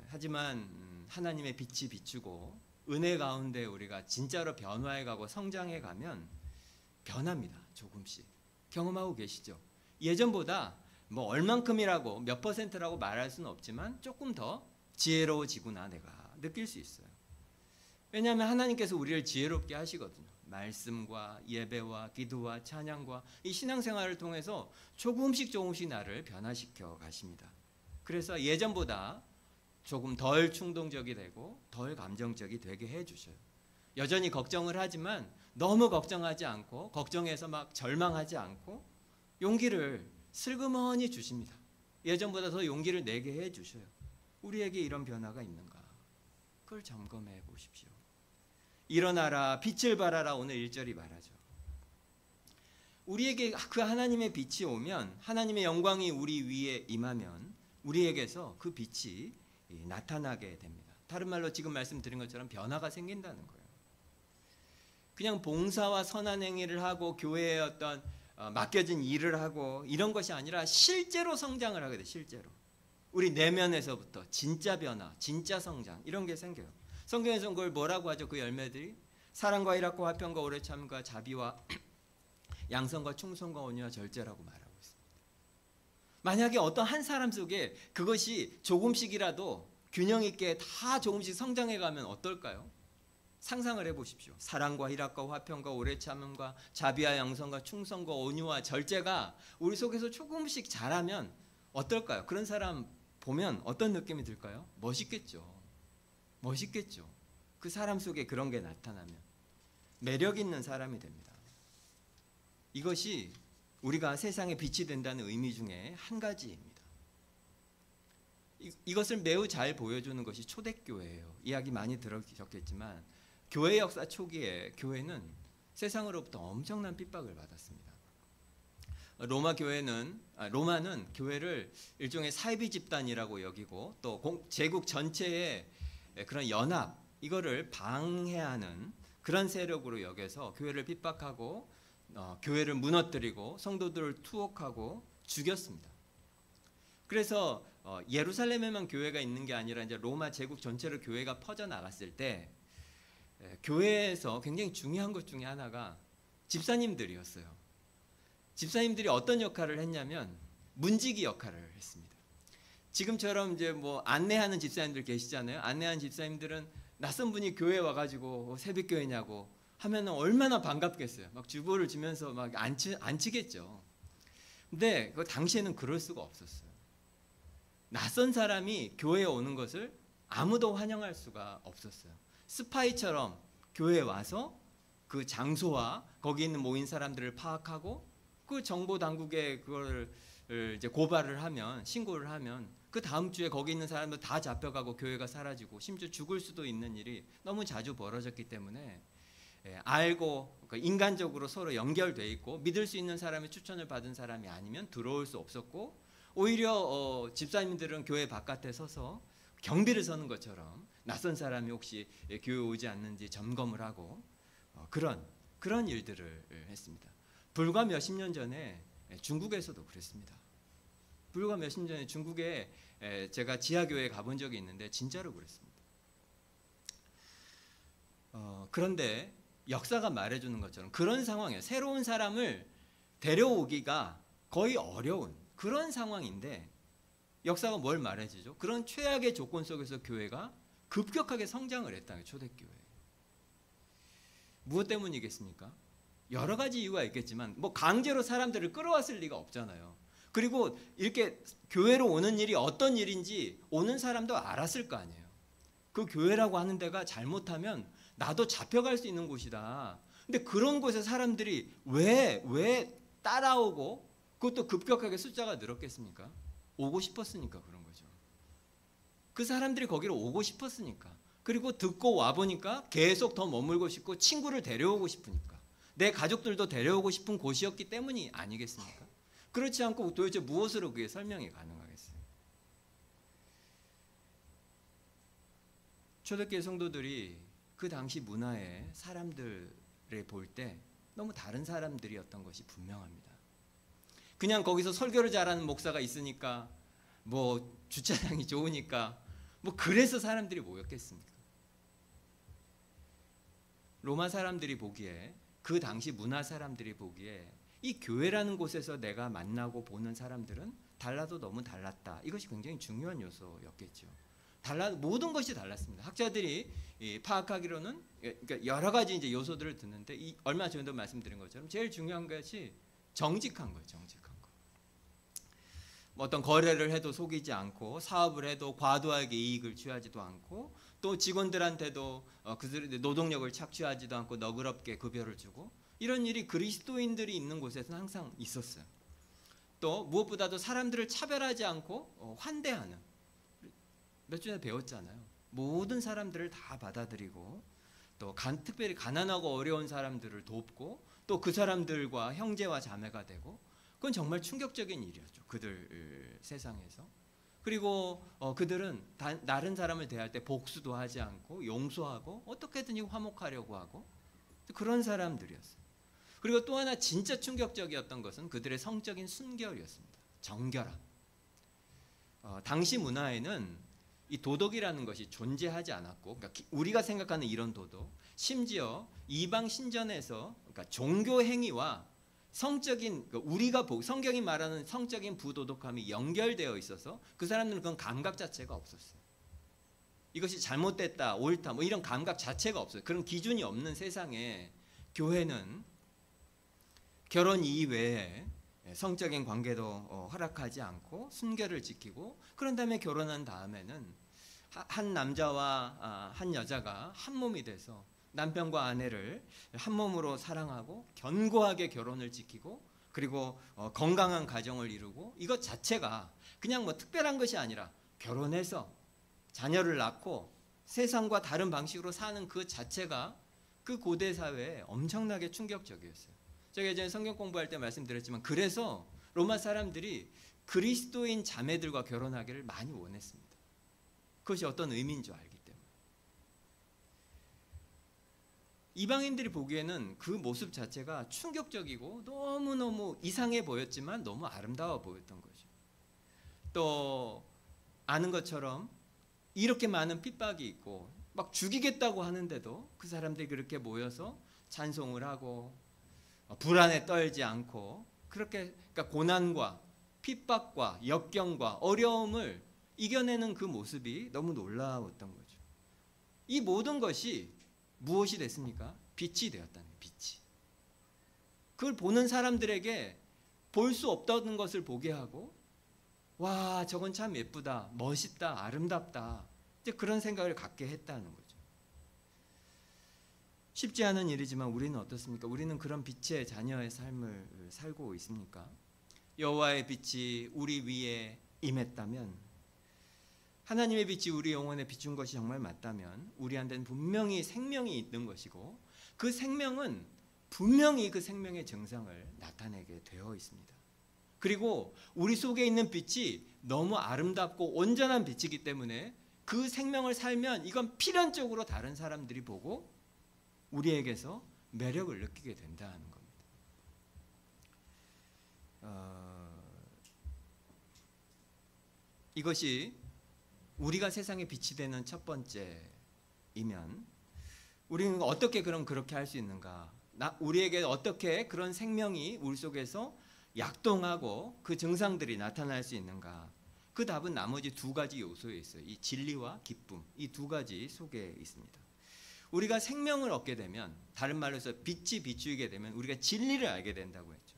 하지만 하나님의 빛이 비추고 은혜 가운데 우리가 진짜로 변화해 가고 성장해 가면 변합니다. 조금씩. 경험하고 계시죠? 예전보다 뭐 얼만큼이라고 몇 퍼센트라고 말할 수는 없지만 조금 더 지혜로워지구나 내가 느낄 수 있어요. 왜냐하면 하나님께서 우리를 지혜롭게 하시거든요. 말씀과 예배와 기도와 찬양과 이 신앙생활을 통해서 조금씩 나를 변화시켜 가십니다. 그래서 예전보다 조금 덜 충동적이 되고 덜 감정적이 되게 해주셔요. 여전히 걱정을 하지만 너무 걱정하지 않고 걱정해서 막 절망하지 않고 용기를 슬그머니 주십니다. 예전보다 더 용기를 내게 해주셔요. 우리에게 이런 변화가 있는가? 그걸 점검해 보십시오. 일어나라 빛을 발하라 오늘 1절이 말하죠. 우리에게 그 하나님의 빛이 오면 하나님의 영광이 우리 위에 임하면 우리에게서 그 빛이 나타나게 됩니다. 다른 말로 지금 말씀드린 것처럼 변화가 생긴다는 거예요. 그냥 봉사와 선한 행위를 하고 교회의 어떤 맡겨진 일을 하고 이런 것이 아니라 실제로 성장을 하게 돼요. 실제로. 우리 내면에서부터 진짜 변화, 진짜 성장 이런 게 생겨요. 성경에서는 그걸 뭐라고 하죠? 그 열매들이 사랑과 희락과 화평과 오래 참과 자비와 양선과 충성과 온유와 절제라고 말하고 있습니다. 만약에 어떤 한 사람 속에 그것이 조금씩이라도 균형 있게 다 조금씩 성장해 가면 어떨까요? 상상을 해보십시오. 사랑과 희락과 화평과 오래 참음과 자비와 양선과 충성과 온유와 절제가 우리 속에서 조금씩 자라면 어떨까요? 그런 사람 보면 어떤 느낌이 들까요? 멋있겠죠. 멋있겠죠. 그 사람 속에 그런 게 나타나면 매력 있는 사람이 됩니다. 이것이 우리가 세상에 빛이 된다는 의미 중에 한 가지입니다. 이것을 매우 잘 보여주는 것이 초대교회예요. 이야기 많이 들으셨겠지만 교회 역사 초기에 교회는 세상으로부터 엄청난 핍박을 받았습니다. 로마는 교회를 일종의 사이비 집단이라고 여기고 또 제국 전체의 그런 연합 이거를 방해하는 그런 세력으로 여겨서 교회를 핍박하고 교회를 무너뜨리고 성도들을 투옥하고 죽였습니다. 그래서 예루살렘에만 교회가 있는 게 아니라 이제 로마 제국 전체로 교회가 퍼져 나갔을 때 교회에서 굉장히 중요한 것 중에 하나가 집사님들이었어요. 집사님들이 어떤 역할을 했냐면 문지기 역할을 했습니다. 지금처럼 이제 뭐 안내하는 집사님들 계시잖아요. 안내하는 집사님들은 낯선 분이 교회에 와가지고 새벽교회냐고 하면 얼마나 반갑겠어요. 막 주보를 주면서 막 앉히겠죠. 근데 그 당시에는 그럴 수가 없었어요. 낯선 사람이 교회에 오는 것을 아무도 환영할 수가 없었어요. 스파이처럼 교회에 와서 그 장소와 거기 있는 모인 사람들을 파악하고 그 정보 당국에 그걸 이제 고발을 하면 신고를 하면 그 다음 주에 거기 있는 사람들 다 잡혀가고 교회가 사라지고 심지어 죽을 수도 있는 일이 너무 자주 벌어졌기 때문에 알고 그러니까 인간적으로 서로 연결돼 있고 믿을 수 있는 사람의 추천을 받은 사람이 아니면 들어올 수 없었고, 오히려 집사님들은 교회 바깥에 서서 경비를 서는 것처럼 낯선 사람이 혹시 교회 오지 않는지 점검을 하고 그런 일들을 했습니다. 불과 몇십 년 전에 중국에서도 그랬습니다. 불과 몇십 년 전에 중국에 제가 지하교회에 가본 적이 있는데 진짜로 그랬습니다. 그런데 역사가 말해주는 것처럼 그런 상황이에요. 새로운 사람을 데려오기가 거의 어려운 그런 상황인데 역사가 뭘 말해주죠? 그런 최악의 조건 속에서 교회가 급격하게 성장을 했다는 거예요. 초대교회. 무엇 때문이겠습니까? 여러 가지 이유가 있겠지만 뭐 강제로 사람들을 끌어왔을 리가 없잖아요. 그리고 이렇게 교회로 오는 일이 어떤 일인지 오는 사람도 알았을 거 아니에요. 그 교회라고 하는 데가 잘못하면 나도 잡혀갈 수 있는 곳이다. 근데 그런 곳에 사람들이 왜 따라오고 그것도 급격하게 숫자가 늘었겠습니까? 오고 싶었으니까 그런 거죠. 그 사람들이 거기로 오고 싶었으니까. 그리고 듣고 와보니까 계속 더 머물고 싶고 친구를 데려오고 싶으니까. 내 가족들도 데려오고 싶은 곳이었기 때문이 아니겠습니까? 그렇지 않고 도대체 무엇으로 그게 설명이 가능하겠어요? 초대교회 성도들이 그 당시 문화에 사람들을 볼 때 너무 다른 사람들이었던 것이 분명합니다. 그냥 거기서 설교를 잘하는 목사가 있으니까 뭐 주차장이 좋으니까 뭐 그래서 사람들이 모였겠습니까? 로마 사람들이 보기에 그 당시 문화 사람들이 보기에 이 교회라는 곳에서 내가 만나고 보는 사람들은 달라도 너무 달랐다. 이것이 굉장히 중요한 요소였겠죠. 모든 것이 달랐습니다. 학자들이 파악하기로는 그러니까 여러 가지 이제 요소들을 듣는데 얼마 전에도 말씀드린 것처럼 제일 중요한 것이 정직한 거예요. 정직한 거. 어떤 거래를 해도 속이지 않고 사업을 해도 과도하게 이익을 취하지도 않고 또 직원들한테도 그들의 노동력을 착취하지도 않고 너그럽게 급여를 주고 이런 일이 그리스도인들이 있는 곳에서는 항상 있었어요. 또 무엇보다도 사람들을 차별하지 않고 환대하는 몇 주에 배웠잖아요. 모든 사람들을 다 받아들이고 또 특별히 가난하고 어려운 사람들을 돕고 또 그 사람들과 형제와 자매가 되고 그건 정말 충격적인 일이었죠. 그들 세상에서. 그리고 그들은 다른 사람을 대할 때 복수도 하지 않고 용서하고 어떻게든지 화목하려고 하고 그런 사람들이었어요. 그리고 또 하나 진짜 충격적이었던 것은 그들의 성적인 순결이었습니다. 정결함. 당시 문화에는 이 도덕이라는 것이 존재하지 않았고, 그러니까 우리가 생각하는 이런 도덕, 심지어 이방 신전에서 그러니까 종교 행위와 성적인 우리가 성경이 말하는 성적인 부도덕함이 연결되어 있어서 그 사람들은 그런 감각 자체가 없었어요. 이것이 잘못됐다, 옳다, 뭐 이런 감각 자체가 없어요. 그런 기준이 없는 세상에 교회는 결혼 이외에 성적인 관계도 허락하지 않고 순결을 지키고 그런 다음에 결혼한 다음에는 한 남자와 한 여자가 한 몸이 돼서 남편과 아내를 한 몸으로 사랑하고 견고하게 결혼을 지키고 그리고 건강한 가정을 이루고 이것 자체가 그냥 뭐 특별한 것이 아니라 결혼해서 자녀를 낳고 세상과 다른 방식으로 사는 그 자체가 그 고대 사회에 엄청나게 충격적이었어요. 제가 예전에 성경 공부할 때 말씀드렸지만 그래서 로마 사람들이 그리스도인 자매들과 결혼하기를 많이 원했습니다. 그것이 어떤 의미인 줄 알기 때문에. 이방인들이 보기에는 그 모습 자체가 충격적이고 너무너무 이상해 보였지만 너무 아름다워 보였던 거죠. 또 아는 것처럼 이렇게 많은 핍박이 있고 막 죽이겠다고 하는데도 그 사람들이 그렇게 모여서 찬송을 하고 불안에 떨지 않고 그렇게 그러니까 고난과 핍박과 역경과 어려움을 이겨내는 그 모습이 너무 놀라웠던 거죠. 이 모든 것이 무엇이 됐습니까? 빛이 되었다는 거예요. 빛이. 그걸 보는 사람들에게 볼 수 없다는 것을 보게 하고 와 저건 참 예쁘다, 멋있다, 아름답다 이제 그런 생각을 갖게 했다는 거죠. 쉽지 않은 일이지만 우리는 어떻습니까? 우리는 그런 빛의 자녀의 삶을 살고 있습니까? 여호와의 빛이 우리 위에 임했다면 하나님의 빛이 우리 영혼에 비춘 것이 정말 맞다면 우리한테는 분명히 생명이 있는 것이고 그 생명은 분명히 그 생명의 정상을 나타내게 되어 있습니다. 그리고 우리 속에 있는 빛이 너무 아름답고 온전한 빛이기 때문에 그 생명을 살면 이건 필연적으로 다른 사람들이 보고 우리에게서 매력을 느끼게 된다는 겁니다. 이것이 우리가 세상에 빛이 되는 첫 번째이면 우리는 어떻게 그렇게 할 수 있는가? 우리에게 어떻게 그런 생명이 우리 속에서 약동하고 그 증상들이 나타날 수 있는가? 그 답은 나머지 두 가지 요소에 있어요. 이 진리와 기쁨, 이 두 가지 속에 있습니다. 우리가 생명을 얻게 되면, 다른 말로 해서 빛이 비추이게 되면 우리가 진리를 알게 된다고 했죠.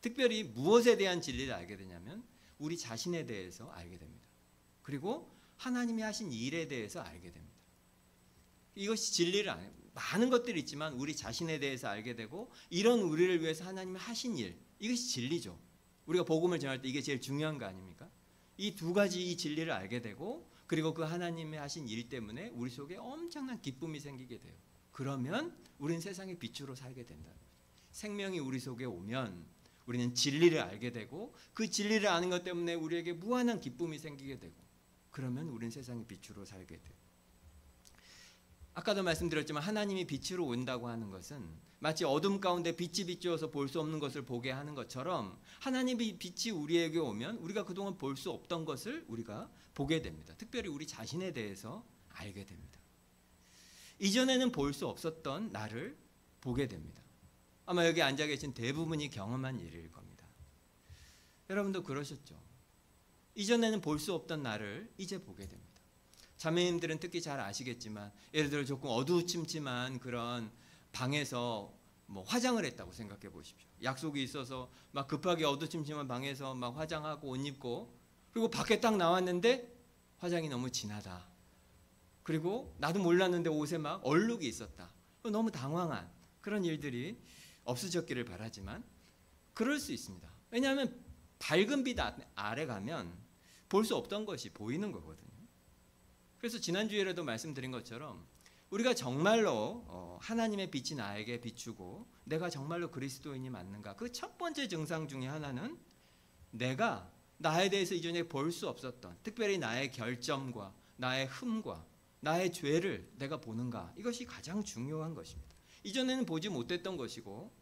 특별히 무엇에 대한 진리를 알게 되냐면 우리 자신에 대해서 알게 됩니다. 그리고 하나님이 하신 일에 대해서 알게 됩니다. 이것이 진리를 아는, 많은 것들이 있지만 우리 자신에 대해서 알게 되고 이런 우리를 위해서 하나님이 하신 일, 이것이 진리죠. 우리가 복음을 전할 때 이게 제일 중요한 거 아닙니까? 이 두 가지 이 진리를 알게 되고 그리고 그 하나님이 하신 일 때문에 우리 속에 엄청난 기쁨이 생기게 돼요. 그러면 우리는 세상의 빛으로 살게 된다는 거죠. 생명이 우리 속에 오면 우리는 진리를 알게 되고 그 진리를 아는 것 때문에 우리에게 무한한 기쁨이 생기게 되고 그러면 우리는 세상의 빛으로 살게 돼요. 아까도 말씀드렸지만 하나님이 빛으로 온다고 하는 것은 마치 어둠 가운데 빛이 비추어서 볼 수 없는 것을 보게 하는 것처럼 하나님의 빛이 우리에게 오면 우리가 그동안 볼 수 없던 것을 우리가 보게 됩니다. 특별히 우리 자신에 대해서 알게 됩니다. 이전에는 볼 수 없었던 나를 보게 됩니다. 아마 여기 앉아 계신 대부분이 경험한 일일 겁니다. 여러분도 그러셨죠? 이전에는 볼 수 없던 나를 이제 보게 됩니다. 자매님들은 특히 잘 아시겠지만 예를 들어 조금 어두침침한 그런 방에서 뭐 화장을 했다고 생각해 보십시오. 약속이 있어서 막 급하게 어두침침한 방에서 막 화장하고 옷 입고 그리고 밖에 딱 나왔는데 화장이 너무 진하다. 그리고 나도 몰랐는데 옷에 막 얼룩이 있었다. 너무 당황한 그런 일들이 없으셨기를 바라지만 그럴 수 있습니다. 왜냐하면 밝은 빛 아래 가면 볼 수 없던 것이 보이는 거거든요. 그래서 지난주에라도 말씀드린 것처럼 우리가 정말로 하나님의 빛이 나에게 비추고 내가 정말로 그리스도인이 맞는가? 그 첫 번째 증상 중에 하나는 내가 나에 대해서 이전에 볼 수 없었던 특별히 나의 결점과 나의 흠과 나의 죄를 내가 보는가? 이것이 가장 중요한 것입니다. 이전에는 보지 못했던 것이고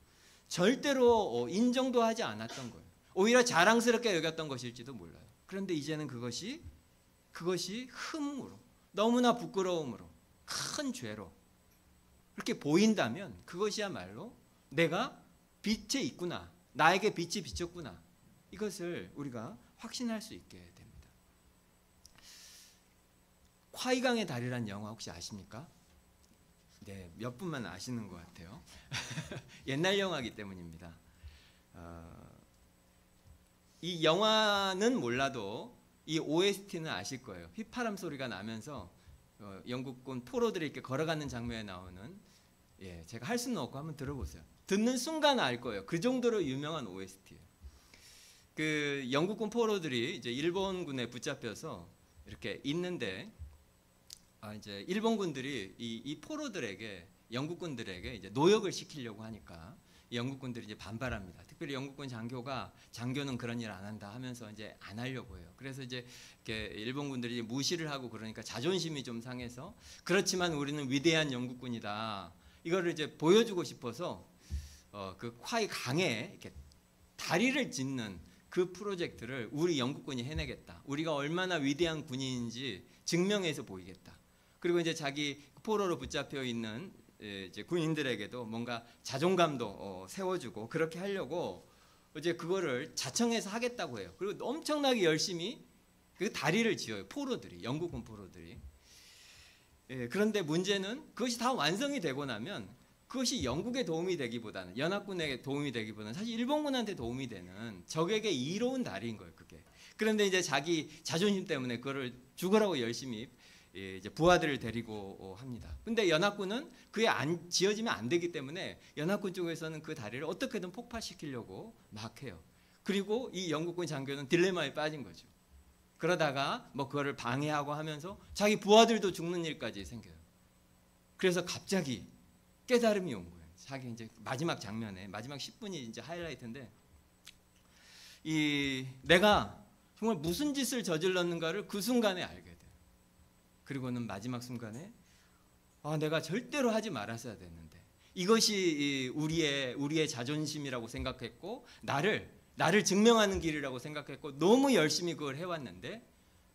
절대로 인정도 하지 않았던 거예요. 오히려 자랑스럽게 여겼던 것일지도 몰라요. 그런데 이제는 그것이 흠으로 너무나 부끄러움으로 큰 죄로 그렇게 보인다면 그것이야말로 내가 빛에 있구나. 나에게 빛이 비쳤구나. 이것을 우리가 확신할 수 있게 됩니다. 콰이강의 달이라는 영화 혹시 아십니까? 네, 몇 분만 아시는 것 같아요. 옛날 영화이기 때문입니다. 이 영화는 몰라도 이 OST는 아실 거예요. 휘파람 소리가 나면서 영국군 포로들이 이렇게 걸어가는 장면에 나오는 제가 할 수는 없고 한번 들어보세요. 듣는 순간 알 거예요. 그 정도로 유명한 OST예요. 그 영국군 포로들이 이제 일본군에 붙잡혀서 이렇게 있는데 이제 일본군들이 이 포로들에게 영국군들에게 이제 노역을 시키려고 하니까 영국군들이 이제 반발합니다. 특별히 영국군 장교는 그런 일 안 한다 하면서 이제 안 하려고 해요. 그래서 이제 이렇게 일본군들이 무시를 하고 그러니까 자존심이 좀 상해서 그렇지만 우리는 위대한 영국군이다. 이거를 이제 보여주고 싶어서 그 콰이 강에 이렇게 다리를 짓는 그 프로젝트를 우리 영국군이 해내겠다. 우리가 얼마나 위대한 군인인지 증명해서 보이겠다. 그리고 이제 자기 포로로 붙잡혀 있는 이제 군인들에게도 뭔가 자존감도 세워주고 그렇게 하려고 이제 그거를 자청해서 하겠다고 해요. 그리고 엄청나게 열심히 그 다리를 지어요. 포로들이, 영국군 포로들이. 그런데 문제는 그것이 다 완성이 되고 나면 그것이 영국에 도움이 되기보다는 연합군에게 도움이 되기보다는 사실 일본군한테 도움이 되는 적에게 이로운 다리인 거예요. 그게. 그런데 이제 자기 자존심 때문에 그거를 죽으라고 열심히 이제 부하들을 데리고 합니다. 근데 연합군은 그게 지어지면 안 되기 때문에 연합군 쪽에서는 그 다리를 어떻게든 폭파시키려고 막 해요. 그리고 이 영국군 장교는 딜레마에 빠진 거죠. 그러다가 뭐 그거를 방해하고 하면서 자기 부하들도 죽는 일까지 생겨요. 그래서 갑자기 깨달음이 온 거예요. 자기 이제 마지막 장면에 마지막 10분이 이제 하이라이트인데 이 내가 정말 무슨 짓을 저질렀는가를 그 순간에 알게 돼요. 그리고는 마지막 순간에 내가 절대로 하지 말았어야 됐는데 이것이 우리의 자존심이라고 생각했고 나를 증명하는 길이라고 생각했고 너무 열심히 그걸 해왔는데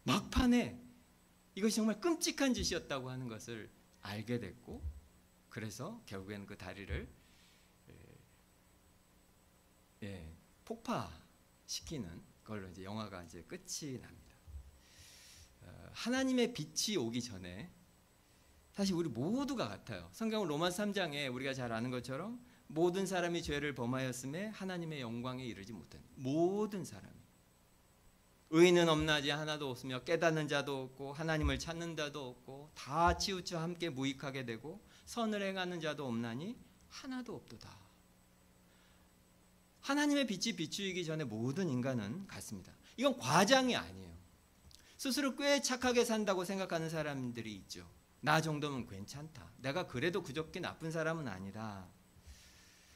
막판에 이것이 정말 끔찍한 짓이었다고 하는 것을 알게 됐고 그래서 결국에는 그 다리를 폭파시키는 걸로 이제 영화가 이제 끝이 납니다. 하나님의 빛이 오기 전에 사실 우리 모두가 같아요. 성경 로마서 3장에 우리가 잘 아는 것처럼 모든 사람이 죄를 범하였음에 하나님의 영광에 이르지 못한 모든 사람이 의인은 없나지 하나도 없으며 깨닫는 자도 없고 하나님을 찾는 자도 없고 다 치우쳐 함께 무익하게 되고 선을 행하는 자도 없나니 하나도 없도다. 하나님의 빛이 비추이기 전에 모든 인간은 같습니다. 이건 과장이 아니에요. 스스로 꽤 착하게 산다고 생각하는 사람들이 있죠. 나 정도면 괜찮다. 내가 그래도 그저께 나쁜 사람은 아니다.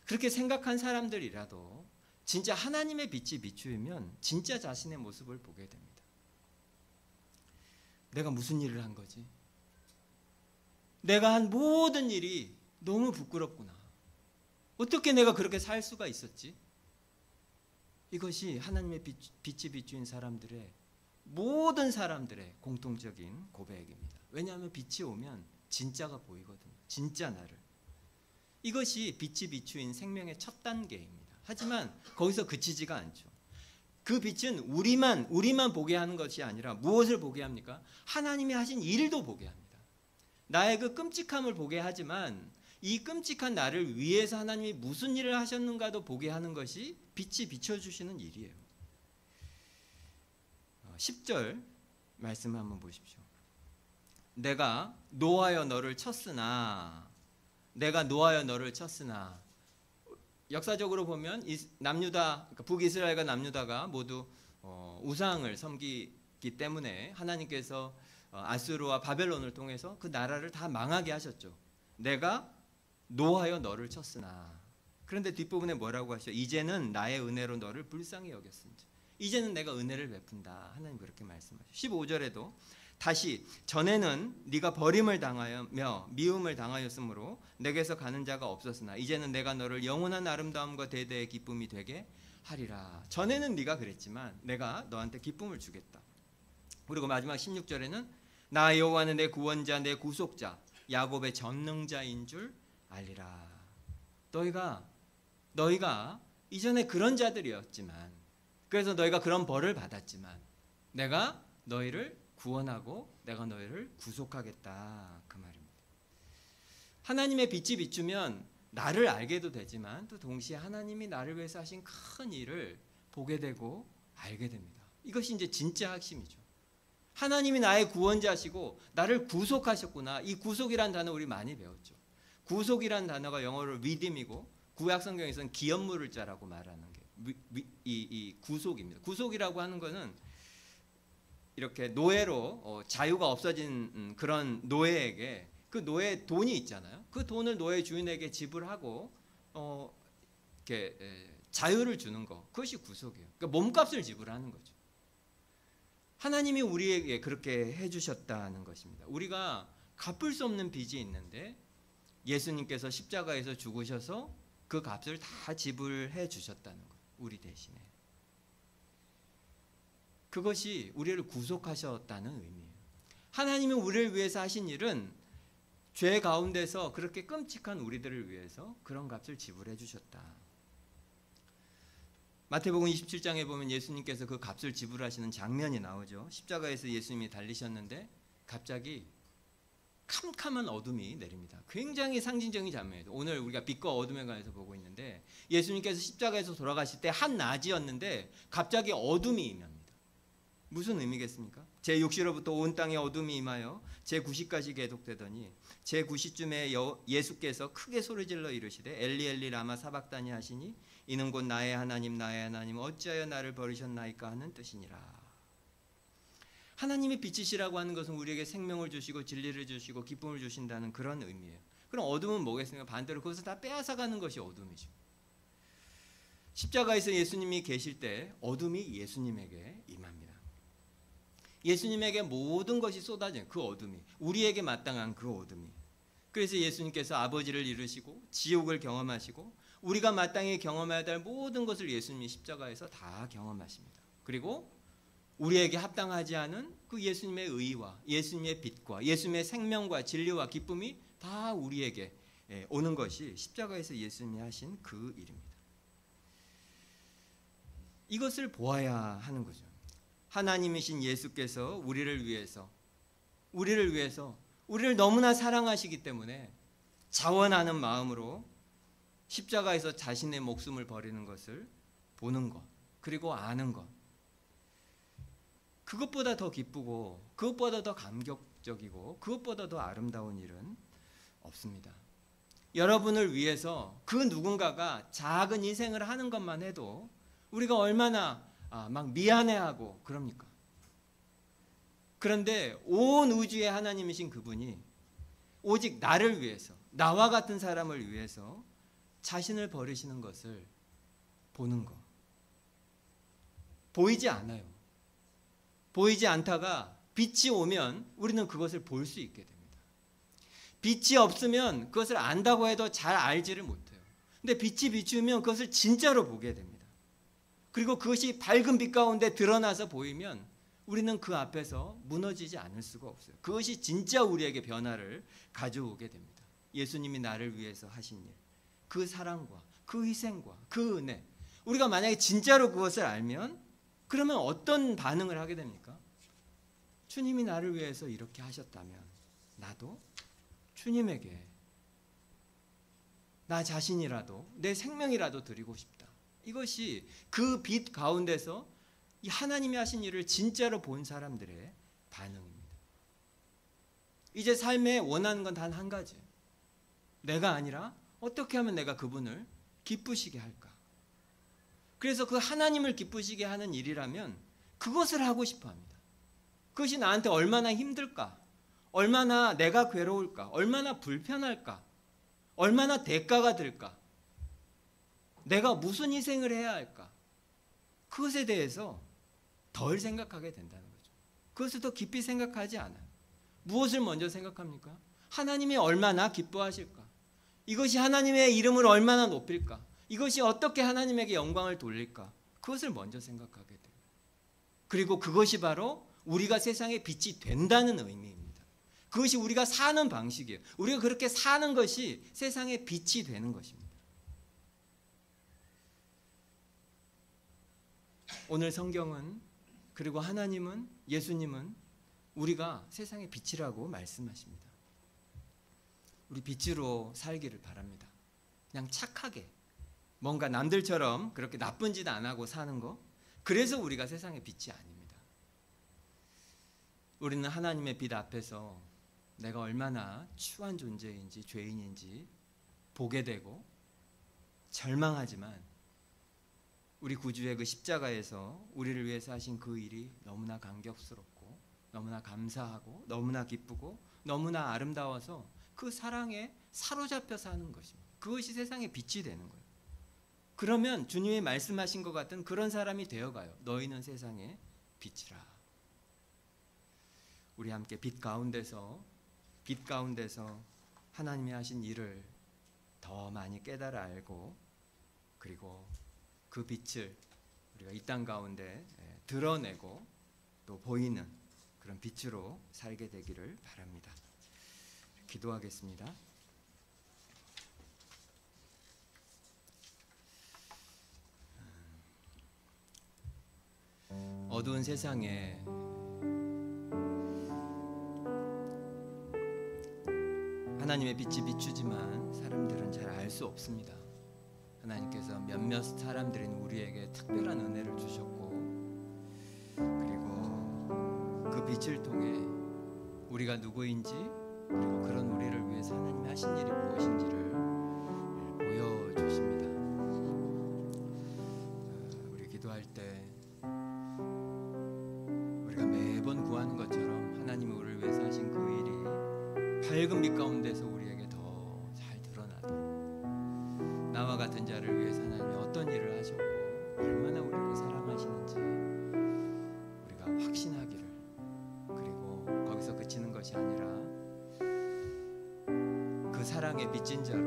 그렇게 생각한 사람들이라도 진짜 하나님의 빛이 비추이면 진짜 자신의 모습을 보게 됩니다. 내가 무슨 일을 한 거지? 내가 한 모든 일이 너무 부끄럽구나. 어떻게 내가 그렇게 살 수가 있었지? 이것이 하나님의 빛이 비추인 사람들의 모든 사람들의 공통적인 고백입니다. 왜냐하면 빛이 오면 진짜가 보이거든요. 진짜 나를. 이것이 빛이 비추인 생명의 첫 단계입니다. 하지만 거기서 그치지가 않죠. 그 빛은 우리만 보게 하는 것이 아니라 무엇을 보게 합니까? 하나님이 하신 일도 보게 합니다. 나의 그 끔찍함을 보게 하지만 이 끔찍한 나를 위해서 하나님이 무슨 일을 하셨는가도 보게 하는 것이 빛이 비춰주시는 일이에요. 10절 말씀 한번 보십시오. 내가 노하여 너를 쳤으나 역사적으로 보면 남유다, 그러니까 북이스라엘과 남유다가 모두 우상을 섬기기 때문에 하나님께서 아수르와 바벨론을 통해서 그 나라를 다 망하게 하셨죠. 내가 노하여 너를 쳤으나. 그런데 뒷부분에 뭐라고 하시죠? 이제는 나의 은혜로 너를 불쌍히 여겼은지. 이제는 내가 은혜를 베푼다. 하나님 그렇게 말씀하시죠. 15절에도 다시 전에는 네가 버림을 당하며 미움을 당하였으므로 내게서 가는 자가 없었으나 이제는 내가 너를 영원한 아름다움과 대대의 기쁨이 되게 하리라. 전에는 네가 그랬지만 내가 너한테 기쁨을 주겠다. 그리고 마지막 16절에는 나 여호와는 내 구원자 내 구속자 야곱의 전능자인 줄 알리라. 너희가 이전에 그런 자들이었지만 그래서 너희가 그런 벌을 받았지만 내가 너희를 구원하고 내가 너희를 구속하겠다. 그 말입니다. 하나님의 빛이 비추면 나를 알게도 되지만 또 동시에 하나님이 나를 위해서 하신 큰 일을 보게 되고 알게 됩니다. 이것이 이제 진짜 핵심이죠. 하나님이 나의 구원자시고 나를 구속하셨구나. 이 구속이란 단어 우리 많이 배웠죠. 구속이란 단어가 영어로 redeem이고 구약 성경에서는 기업물을 자라고 말하는 게 이 구속입니다. 구속이라고 하는 것은 이렇게 노예로 자유가 없어진 그런 노예에게 그 노예 돈이 있잖아요. 그 돈을 노예 주인에게 지불하고 이렇게 자유를 주는 거. 그것이 구속이에요. 그러니까 몸값을 지불하는 거죠. 하나님이 우리에게 그렇게 해주셨다는 것입니다. 우리가 갚을 수 없는 빚이 있는데 예수님께서 십자가에서 죽으셔서 그 값을 다 지불해 주셨다는 거예요. 우리 대신에. 그것이 우리를 구속하셨다는 의미예요. 하나님이 우리를 위해서 하신 일은 죄 가운데서 그렇게 끔찍한 우리들을 위해서 그런 값을 지불해 주셨다. 마태복음 27장에 보면 예수님께서 그 값을 지불하시는 장면이 나오죠. 십자가에서 예수님이 달리셨는데 갑자기 캄캄한 어둠이 내립니다. 굉장히 상징적인 장면이에요. 오늘 우리가 빛과 어둠에 관해서 보고 있는데 예수님께서 십자가에서 돌아가실 때 한낮이었는데 갑자기 어둠이 임합니다. 무슨 의미겠습니까? 제6시로부터 온 땅에 어둠이 임하여 제9시까지 계속되더니 제9시쯤에 예수께서 크게 소리질러 이르시되 엘리 엘리 라마 사박다니 하시니 이는 곧 나의 하나님 어찌하여 나를 버리셨나이까 하는 뜻이니라. 하나님의 빛이시라고 하는 것은 우리에게 생명을 주시고 진리를 주시고 기쁨을 주신다는 그런 의미예요. 그럼 어둠은 뭐겠습니까? 반대로 그것을 다 빼앗아가는 것이 어둠이죠. 십자가에서 예수님이 계실 때 어둠이 예수님에게 임합니다. 예수님에게 모든 것이 쏟아진 그 어둠이, 우리에게 마땅한 그 어둠이. 그래서 예수님께서 아버지를 이루시고 지옥을 경험하시고 우리가 마땅히 경험해야 될 모든 것을 예수님이 십자가에서 다 경험하십니다. 그리고 우리에게 합당하지 않은 그 예수님의 의와 예수님의 빛과 예수님의 생명과 진리와 기쁨이 다 우리에게 오는 것이 십자가에서 예수님이 하신 그 일입니다. 이것을 보아야 하는 거죠. 하나님이신 예수께서 우리를 위해서 우리를 너무나 사랑하시기 때문에 자원하는 마음으로 십자가에서 자신의 목숨을 버리는 것을 보는 것, 그리고 아는 것, 그것보다 더 기쁘고 그것보다 더 감격적이고 그것보다 더 아름다운 일은 없습니다. 여러분을 위해서 그 누군가가 작은 희생을 하는 것만 해도 우리가 얼마나 막 미안해하고 그럽니까? 그런데 온 우주의 하나님이신 그분이 오직 나를 위해서, 나와 같은 사람을 위해서 자신을 버리시는 것을 보는 것. 보이지 않아요. 보이지 않다가 빛이 오면 우리는 그것을 볼 수 있게 됩니다. 빛이 없으면 그것을 안다고 해도 잘 알지를 못해요. 근데 빛이 비추면 그것을 진짜로 보게 됩니다. 그리고 그것이 밝은 빛 가운데 드러나서 보이면 우리는 그 앞에서 무너지지 않을 수가 없어요. 그것이 진짜 우리에게 변화를 가져오게 됩니다. 예수님이 나를 위해서 하신 일, 그 사랑과 그 희생과 그 은혜, 우리가 만약에 진짜로 그것을 알면 그러면 어떤 반응을 하게 됩니까? 주님이 나를 위해서 이렇게 하셨다면 나도 주님에게 나 자신이라도 내 생명이라도 드리고 싶다. 이것이 그 빛 가운데서 이 하나님이 하신 일을 진짜로 본 사람들의 반응입니다. 이제 삶에 원하는 건 단 한 가지. 내가 아니라 어떻게 하면 내가 그분을 기쁘시게 할까? 그래서 그 하나님을 기쁘시게 하는 일이라면 그것을 하고 싶어 합니다. 그것이 나한테 얼마나 힘들까? 얼마나 내가 괴로울까? 얼마나 불편할까? 얼마나 대가가 들까? 내가 무슨 희생을 해야 할까? 그것에 대해서 덜 생각하게 된다는 거죠. 그것을 더 깊이 생각하지 않아요. 무엇을 먼저 생각합니까? 하나님이 얼마나 기뻐하실까? 이것이 하나님의 이름을 얼마나 높일까? 이것이 어떻게 하나님에게 영광을 돌릴까? 그것을 먼저 생각하게 돼요. 그리고 그것이 바로 우리가 세상에 빛이 된다는 의미입니다. 그것이 우리가 사는 방식이에요. 우리가 그렇게 사는 것이 세상에 빛이 되는 것입니다. 오늘 성경은, 그리고 하나님은, 예수님은 우리가 세상의 빛이라고 말씀하십니다. 우리 빛으로 살기를 바랍니다. 그냥 착하게 뭔가 남들처럼 그렇게 나쁜 짓 안 하고 사는 거, 그래서 우리가 세상의 빛이 아닙니다. 우리는 하나님의 빛 앞에서 내가 얼마나 추한 존재인지 죄인인지 보게 되고 절망하지만 우리 구주의 그 십자가에서 우리를 위해서 하신 그 일이 너무나 감격스럽고 너무나 감사하고 너무나 기쁘고 너무나 아름다워서 그 사랑에 사로잡혀 사는 것입니다. 그것이 세상의 빛이 되는 거예요. 그러면 주님이 말씀하신 것 같은 그런 사람이 되어가요. 너희는 세상의 빛이라. 우리 함께 빛 가운데서 하나님이 하신 일을 더 많이 깨달아 알고, 그리고 그 빛을 우리가 이 땅 가운데 드러내고 또 보이는 그런 빛으로 살게 되기를 바랍니다. 기도하겠습니다. 어두운 세상에 하나님의 빛이 비추지만 사람들은 잘 알 수 없습니다. 하나님께서 몇몇 사람들인 우리에게 특별한 은혜를 주셨고, 그리고 그 빛을 통해 우리가 누구인지, 그리고 그런 우리를 위해서 하나님이 하신 일이 무엇인지를 보여주십니다. 우리 기도할 때 우리가 매번 구하는 밝은 빛 가운데서 우리에게 더 잘 드러나도록 나와 같은 자를 위해서 하나님이 어떤 일을 하셨고 얼마나 우리를 사랑하시는지 우리가 확신하기를, 그리고 거기서 그치는 것이 아니라 그 사랑의 빚진 자로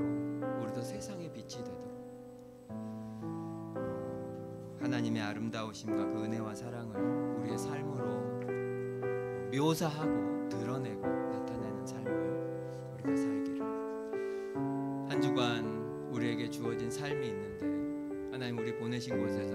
우리도 세상의 빛이 되도록 하나님의 아름다우심과 그 은혜와 사랑을 우리의 삶으로 묘사하고 드러내고 나타내는 삶을 우리가 살기를. 한 주간 우리에게 주어진 삶이 있는데 하나님 우리 보내신 곳에서